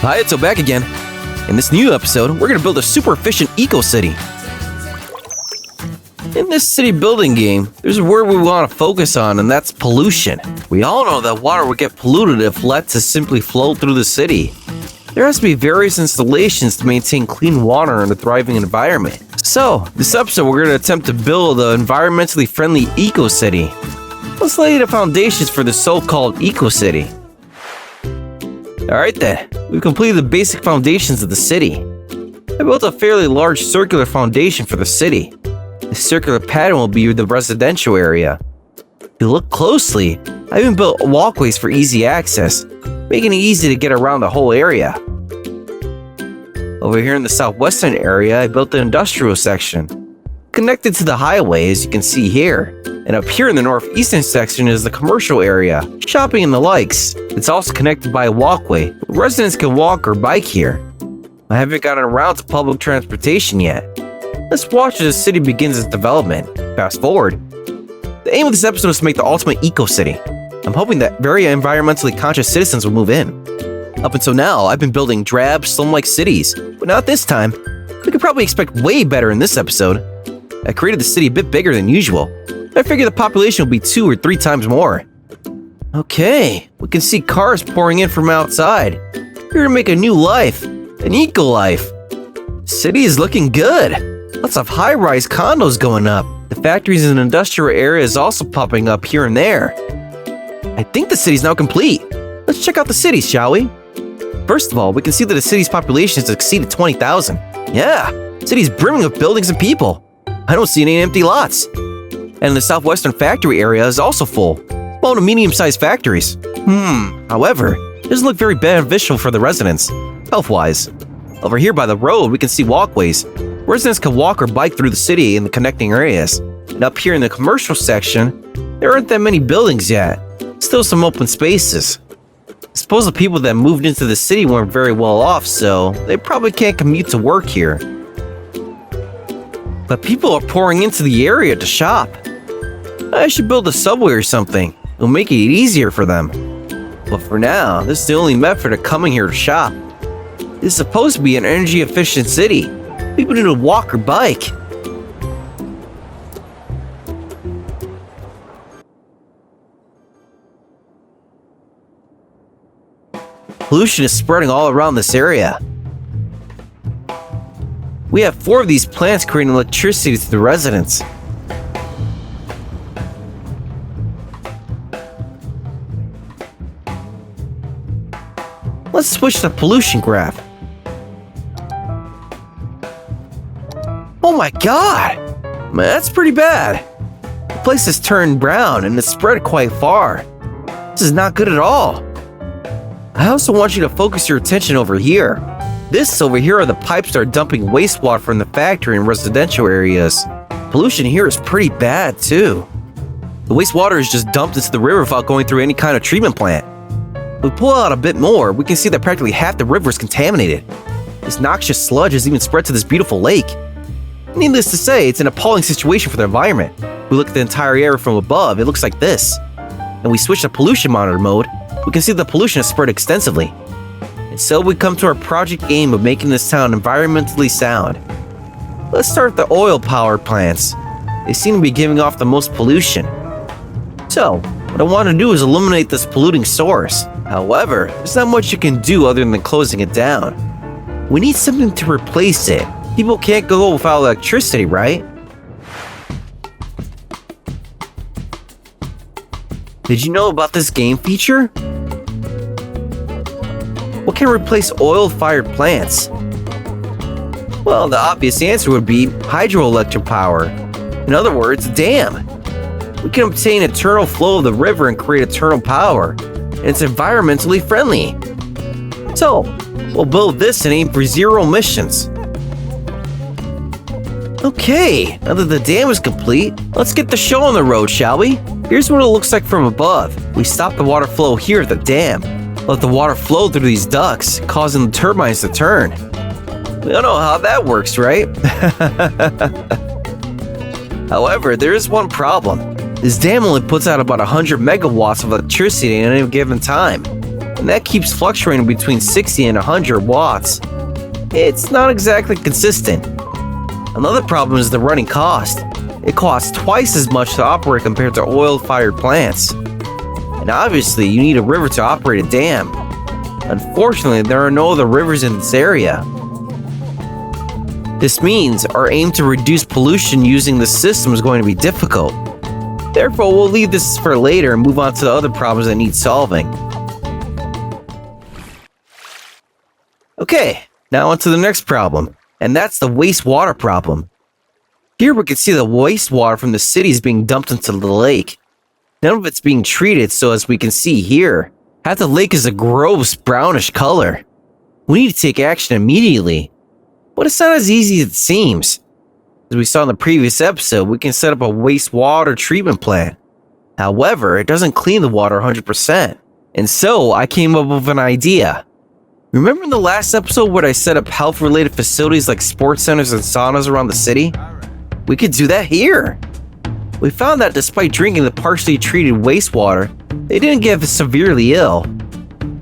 Hayato back again. In this new episode, we're going to build a super efficient eco-city. In this city building game, there's a word we want to focus on, and that's pollution. We all know that water would get polluted if let to simply flow through the city. There has to be various installations to maintain clean water in a thriving environment. So, this episode we're going to attempt to build an environmentally friendly eco-city. Let's lay the foundations for the so-called eco-city. Alright then, we've completed the basic foundations of the city. I built a fairly large circular foundation for the city. The circular pattern will be the residential area. If you look closely, I even built walkways for easy access, making it easy to get around the whole area. Over here in the southwestern area, I built the industrial section, connected to the highway as you can see here. And up here in the northeastern section is the commercial area, shopping and the likes. It's also connected by a walkway. Residents can walk or bike here. I haven't gotten around to public transportation yet. Let's watch as the city begins its development. Fast forward. The aim of this episode is to make the ultimate eco-city. I'm hoping that very environmentally conscious citizens will move in. Up until now, I've been building drab, slum-like cities, but not this time. We could probably expect way better in this episode. I created the city a bit bigger than usual. I figure the population will be 2 or 3 times more. Okay, we can see cars pouring in from outside. Here to make a new life, an eco-life. City is looking good. Lots of high-rise condos going up. The factories and industrial area is also popping up here and there. I think the city's now complete. Let's check out the city, shall we? First of all, we can see that the city's population has exceeded 20,000. Yeah, the city's brimming with buildings and people. I don't see any empty lots. And the southwestern factory area is also full. Small to medium-sized factories. However, it doesn't look very beneficial for the residents, health-wise. Over here by the road, we can see walkways. Residents can walk or bike through the city in the connecting areas. And up here in the commercial section, there aren't that many buildings yet. Still some open spaces. I suppose the people that moved into the city weren't very well off, so they probably can't commute to work here. But people are pouring into the area to shop. I should build a subway or something. It'll make it easier for them. But for now, this is the only method of coming here to shop. This is supposed to be an energy-efficient city. People need to walk or bike. Pollution is spreading all around this area. We have 4 of these plants creating electricity to the residents. Let's switch to pollution graph. Oh my god! Man, that's pretty bad. The place has turned brown and it's spread quite far. This is not good at all. I also want you to focus your attention over here. This over here are the pipes that are dumping wastewater from the factory and residential areas. Pollution here is pretty bad too. The wastewater is just dumped into the river without going through any kind of treatment plant. If we pull out a bit more, we can see that practically half the river is contaminated. This noxious sludge has even spread to this beautiful lake. Needless to say, it's an appalling situation for the environment. If we look at the entire area from above, it looks like this. And we switch to pollution monitor mode, we can see the pollution has spread extensively. And so we come to our project aim of making this town environmentally sound. Let's start with the oil power plants. They seem to be giving off the most pollution. So, what I want to do is eliminate this polluting source. However, there's not much you can do other than closing it down. We need something to replace it. People can't go without electricity, right? Did you know about this game feature? What can replace oil-fired plants? Well, the obvious answer would be hydroelectric power. In other words, a dam. We can obtain eternal flow of the river and create eternal power. And it's environmentally friendly. So, we'll build this and aim for 0 emissions. Okay, now that the dam is complete, let's get the show on the road, shall we? Here's what it looks like from above. We stop the water flow here at the dam. Let the water flow through these ducts, causing the turbines to turn. We don't know how that works, right? However, there is one problem. This dam only puts out about 100 megawatts of electricity at any given time. and that keeps fluctuating between 60 and 100 watts. It's not exactly consistent. Another problem is the running cost. It costs twice as much to operate compared to oil-fired plants. And obviously, you need a river to operate a dam. Unfortunately, there are no other rivers in this area. This means our aim to reduce pollution using the system is going to be difficult. Therefore, we'll leave this for later and move on to the other problems that need solving. Okay, now on to the next problem, and that's the wastewater problem. Here we can see the wastewater from the city is being dumped into the lake. None of it's being treated, so as we can see here, half the lake is a gross brownish color. We need to take action immediately. But it's not as easy as it seems. As we saw in the previous episode, we can set up a wastewater treatment plant. However, it doesn't clean the water 100%. And so, I came up with an idea. Remember in the last episode where I set up health-related facilities like sports centers and saunas around the city? We could do that here. We found that despite drinking the partially treated wastewater, they didn't get severely ill.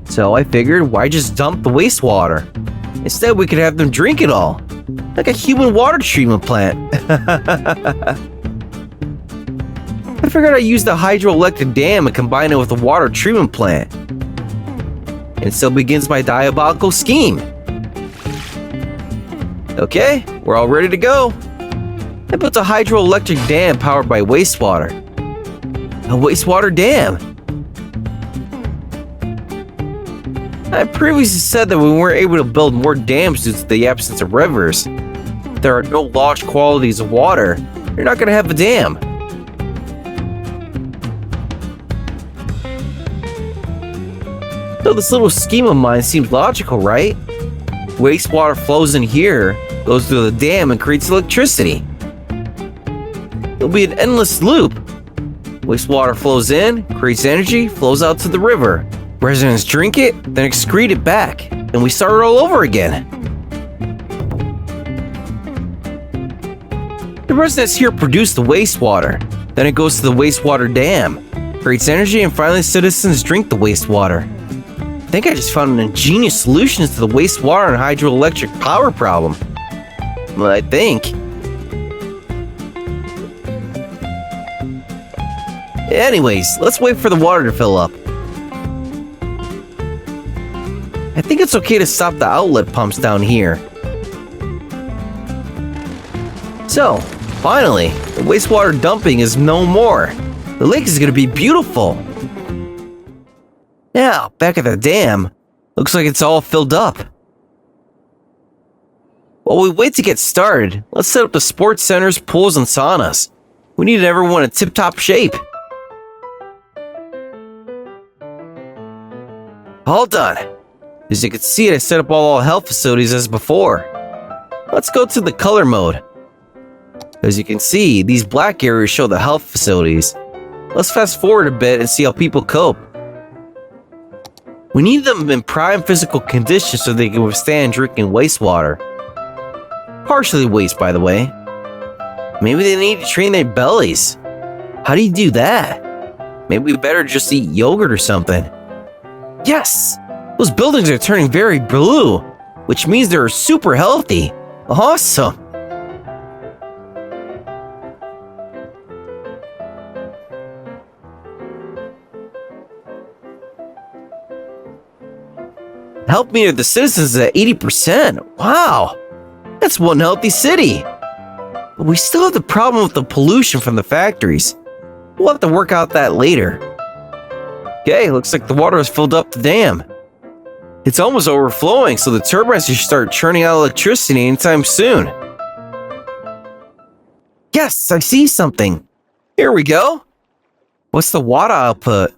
So I figured, why just dump the wastewater? Instead, we could have them drink it all, like a human water treatment plant. I figured I'd use the hydroelectric dam and combine it with a water treatment plant. And so begins my diabolical scheme. Okay, we're all ready to go. I built a hydroelectric dam powered by wastewater. A wastewater dam. I previously said that we weren't able to build more dams due to the absence of rivers. If there are no large quantities of water, you're not going to have a dam. So this little scheme of mine seems logical, right? Wastewater flows in here, goes through the dam, and creates electricity. It'll be an endless loop. Wastewater flows in, creates energy, flows out to the river. Residents drink it, then excrete it back, and we start all over again. The residents here produce the wastewater, then it goes to the wastewater dam, creates energy, and finally citizens drink the wastewater. I think I just found an ingenious solution to the wastewater and hydroelectric power problem. Well, I think. Anyways, let's wait for the water to fill up. I think it's okay to stop the outlet pumps down here. So, finally, the wastewater dumping is no more. The lake is going to be beautiful. Now, back at the dam, looks like it's all filled up. While we wait to get started, let's set up the sports centers, pools, and saunas. We need everyone in tip-top shape. All done. As you can see, I set up all health facilities as before. Let's go to the color mode. As you can see, these black areas show the health facilities. Let's fast forward a bit and see how people cope. We need them in prime physical condition so they can withstand drinking wastewater. Partially waste, by the way. Maybe they need to train their bellies. How do you do that? Maybe we better just eat yogurt or something. Yes! Those buildings are turning very blue, which means they're super healthy. Awesome! Health meter of the citizens is at 80%. Wow! That's one healthy city. But we still have the problem with the pollution from the factories. We'll have to work out that later. Okay, looks like the water has filled up the dam. It's almost overflowing, so the turbines should start churning out electricity anytime soon. Yes, I see something. Here we go. What's the water output?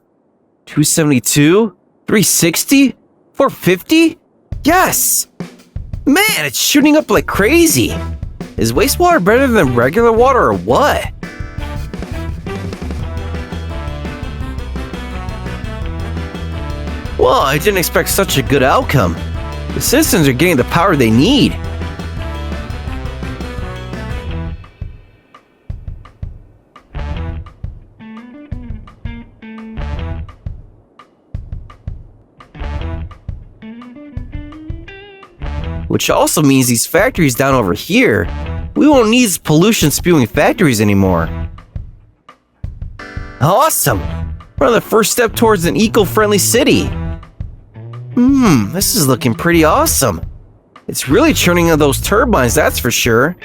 272? 360? 450? Yes! Man, it's shooting up like crazy. Is wastewater better than regular water or what? Well, I didn't expect such a good outcome. The citizens are getting the power they need. which also means these factories down over here, we won't need these pollution-spewing factories anymore. Awesome! We're on the first step towards an eco-friendly city. This is looking pretty awesome. It's really churning out those turbines, that's for sure.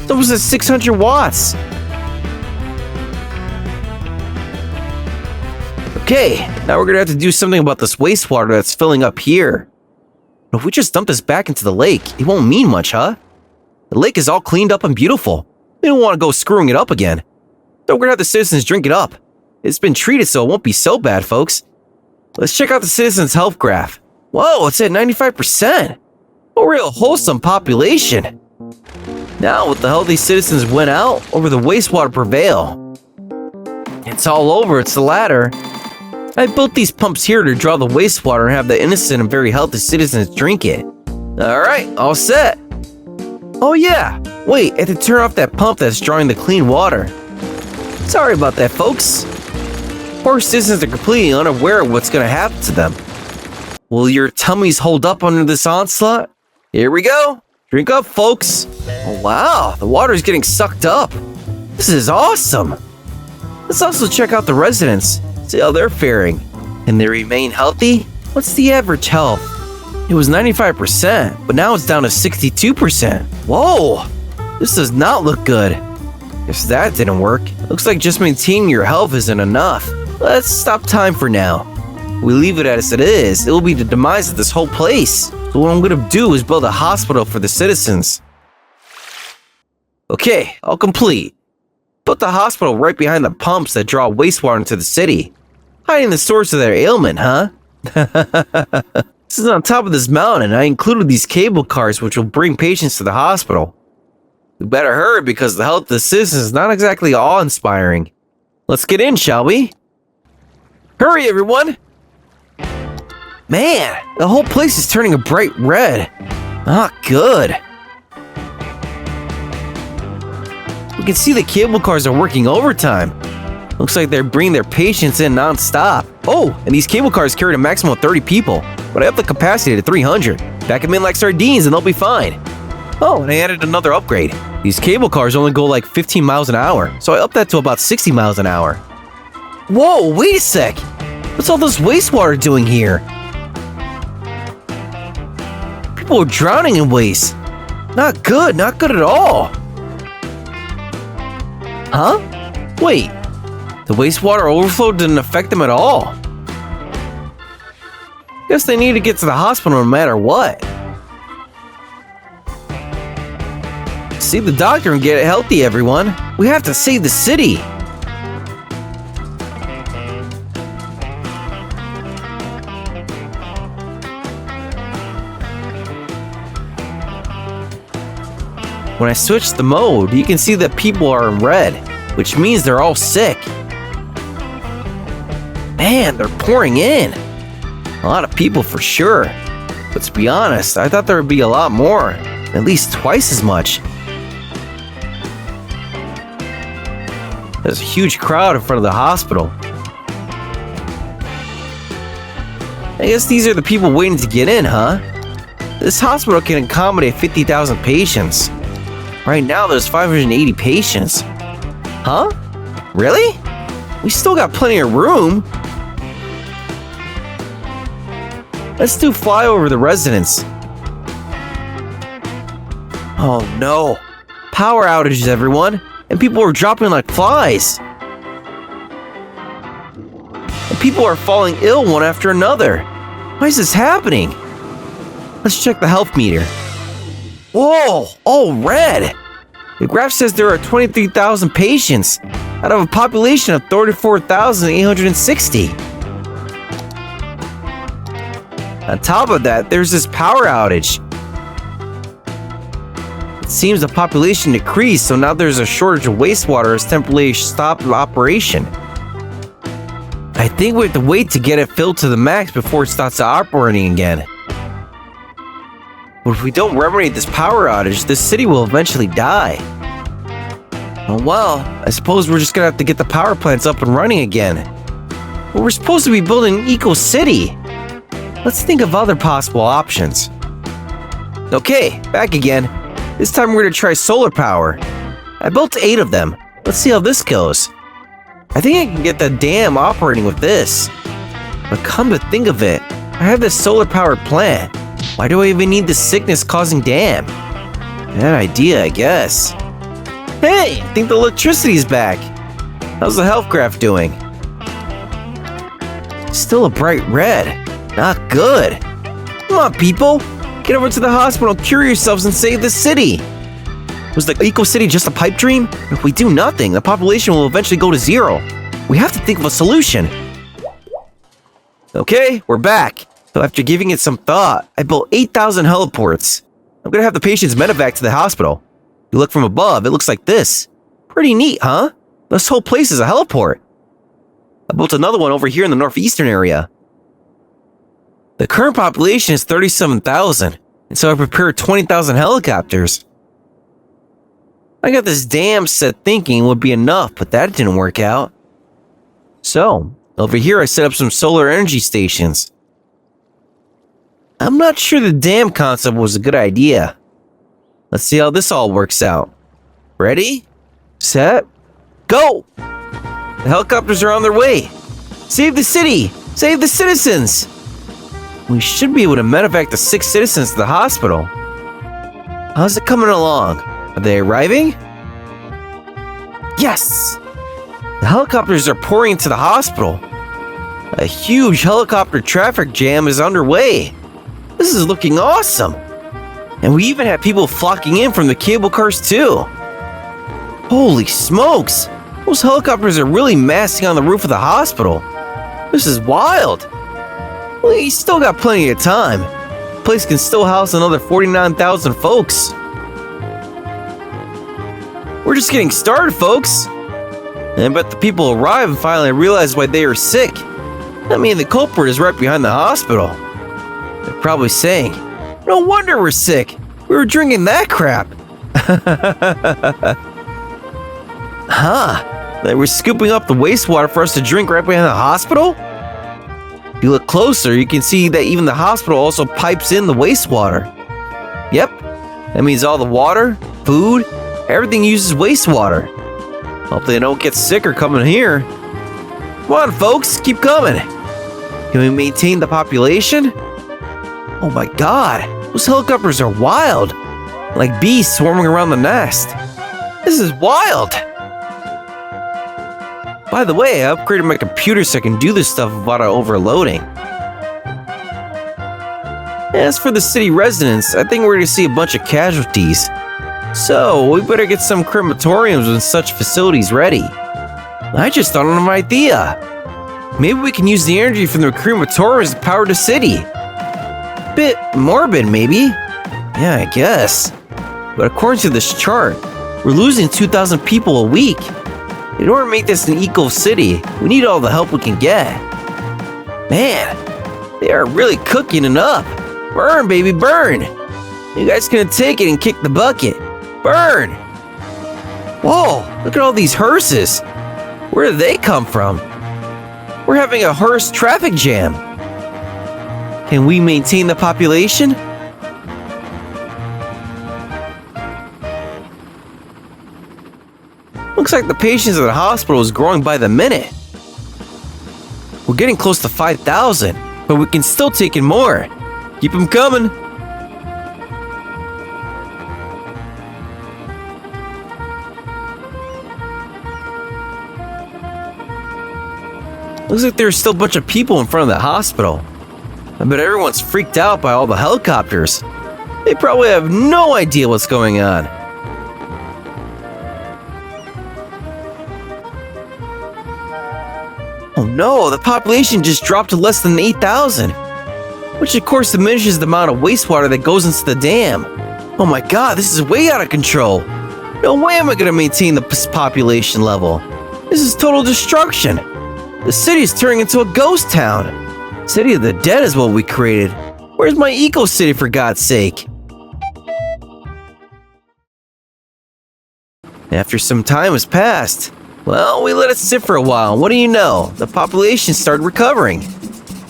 That was at 600 watts. Okay, now we're gonna have to do something about this wastewater that's filling up here. But if we just dump this back into the lake, it won't mean much, huh? The lake is all cleaned up and beautiful. We don't want to go screwing it up again. So we're gonna have the citizens drink it up. It's been treated so it won't be so bad, folks. Let's check out the citizens' health graph. Whoa, it's at 95%. A real wholesome population. Now with the healthy citizens went out, over the wastewater prevail. It's all over, it's the ladder. I built these pumps here to draw the wastewater and have the innocent and very healthy citizens drink it. Alright, all set. Oh yeah, wait, I have to turn off that pump that's drawing the clean water. Sorry about that, folks. Poor citizens are completely unaware of what's going to happen to them. Will your tummies hold up under this onslaught? Here we go. Drink up, folks. Oh, wow, the water is getting sucked up. This is awesome. Let's also check out the residents, see how they're faring. Can they remain healthy? What's the average health? It was 95%, but now it's down to 62%. Whoa, this does not look good. Guess that didn't work. Looks like just maintaining your health isn't enough. Let's stop time for now. If we leave it as it is, it will be the demise of this whole place. So what I'm gonna do is build a hospital for the citizens. Okay, all complete. Put the hospital right behind the pumps that draw wastewater into the city. Hiding the source of their ailment, huh? This is on top of this mountain, and I included these cable cars which will bring patients to the hospital. We better hurry because the health of the citizens is not exactly awe-inspiring. Let's get in, shall we? Hurry, everyone! Man, the whole place is turning a bright red. Ah, good. We can see the cable cars are working overtime. Looks like they're bringing their patients in non-stop. Oh, and these cable cars carry a maximum of 30 people, but I have the capacity to 300. Pack them in like sardines and they'll be fine. Oh, and I added another upgrade. These cable cars only go like 15 miles an hour, so I upped that to about 60 miles an hour. Whoa, wait a sec! What's all this wastewater doing here? People are drowning in waste. Not good at all. Huh? Wait, the wastewater overflow didn't affect them at all. Guess they need to get to the hospital no matter what. See the doctor and get healthy, everyone. We have to save the city. When I switch the mode, you can see that people are in red, which means they're all sick. Man, they're pouring in. A lot of people for sure. But to be honest, I thought there would be a lot more, at least twice as much. There's a huge crowd in front of the hospital. I guess these are the people waiting to get in, huh? This hospital can accommodate 50,000 patients. Right now, there's 580 patients. Huh? Really? We still got plenty of room. Let's do flyover the residents. Oh no. Power outages, everyone. And people are dropping like flies. And people are falling ill one after another. Why is this happening? Let's check the health meter. Whoa, all red. The graph says there are 23,000 patients out of a population of 34,860. On top of that, there's this power outage. It seems the population decreased, so now there's a shortage of wastewater as temporarily stopped operation. I think we have to wait to get it filled to the max before it starts operating again. But if we don't remedy this power outage, this city will eventually die. Oh well, I suppose we're just gonna have to get the power plants up and running again. But we're supposed to be building an eco-city. Let's think of other possible options. Okay, back again. This time we're gonna try solar power. I built 8 of them. Let's see how this goes. I think I can get the dam operating with this. But come to think of it, I have this solar powered plant. Why do I even need this sickness causing dam? Bad idea, I guess. Hey, I think the electricity's back. How's the health graph doing? Still a bright red. Not good. Come on, people. Get over to the hospital, cure yourselves, and save the city. Was the eco-city just a pipe dream? If we do nothing, the population will eventually go to 0. We have to think of a solution. Okay, we're back. So after giving it some thought, I built 8,000 heliports. I'm gonna have the patients medevac to the hospital. You look from above, it looks like this. Pretty neat, huh? This whole place is a heliport. I built another one over here in the northeastern area. The current population is 37,000, and so I prepared 20,000 helicopters. I got this dam set thinking it would be enough, but that didn't work out. So, over here I set up some solar energy stations. I'm not sure the dam concept was a good idea. Let's see how this all works out. Ready? Set? Go! The helicopters are on their way. Save the city! Save the citizens! We should be able to medevac the 6 citizens to the hospital. How's it coming along? Are they arriving? Yes! The helicopters are pouring into the hospital. A huge helicopter traffic jam is underway. This is looking awesome. And we even have people flocking in from the cable cars too. Holy smokes! Those helicopters are really massing on the roof of the hospital. This is wild. We still got plenty of time. The place can still house another 49,000 folks. We're just getting started, folks. And I bet the people arrive and finally realize why they are sick. I mean, the culprit is right behind the hospital. They're probably saying, "No wonder we're sick. We were drinking that crap." Huh? They were scooping up the wastewater for us to drink right behind the hospital? If you look closer, you can see that even the hospital also pipes in the wastewater. Yep, that means all the water, food, everything uses wastewater. Hope they don't get sicker coming here. Come on, folks, keep coming. Can we maintain the population? Oh my god, those helicopters are wild. Like bees swarming around the nest. This is wild. By the way, I upgraded my computer so I can do this stuff without overloading. As for the city residents, I think we're going to see a bunch of casualties. So, we better get some crematoriums and such facilities ready. I just thought of an idea. Maybe we can use the energy from the crematoriums to power the city. Bit morbid, maybe? Yeah, I guess. But according to this chart, we're losing 2,000 people a week. In order to make this an eco-city, we need all the help we can get. Man, they are really cooking it up. Burn, baby, burn. You guys gonna take it and kick the bucket. Burn! Whoa, look at all these hearses. Where did they come from? We're having a hearse traffic jam. Can we maintain the population? Looks like the patients at the hospital is growing by the minute. We're getting close to 5,000, but we can still take in more. Keep them coming. Looks like there's still a bunch of people in front of the hospital. I bet everyone's freaked out by all the helicopters. They probably have no idea what's going on. Oh no, the population just dropped to less than 8,000. Which of course diminishes the amount of wastewater that goes into the dam. Oh my god, this is way out of control. No way am I going to maintain the population level. This is total destruction. The city is turning into a ghost town. City of the dead is what we created. Where's my eco-city, for God's sake? After some time has passed, well, we let it sit for a while. What do you know? The population started recovering.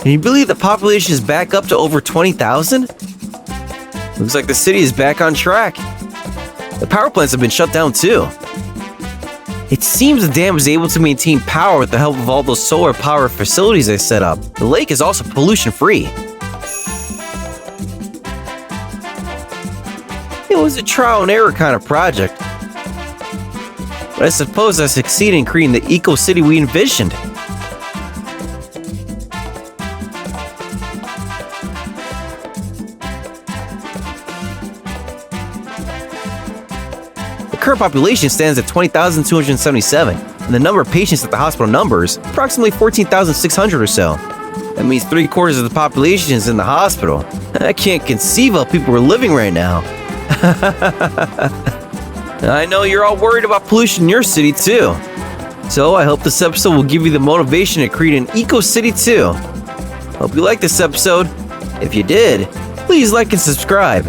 Can you believe the population is back up to over 20,000? Looks like the city is back on track. The power plants have been shut down too. It seems the dam was able to maintain power with the help of all those solar power facilities they set up. The lake is also pollution-free. It was a trial and error kind of project, but I suppose I succeeded in creating the eco-city we envisioned. The current population stands at 20,277, and the number of patients at the hospital numbers approximately 14,600 or so. That means 3/4 of the population is in the hospital. I can't conceive how people are living right now. I know you're all worried about pollution in your city too. So I hope this episode will give you the motivation to create an eco-city too. Hope you liked this episode. If you did, please like and subscribe.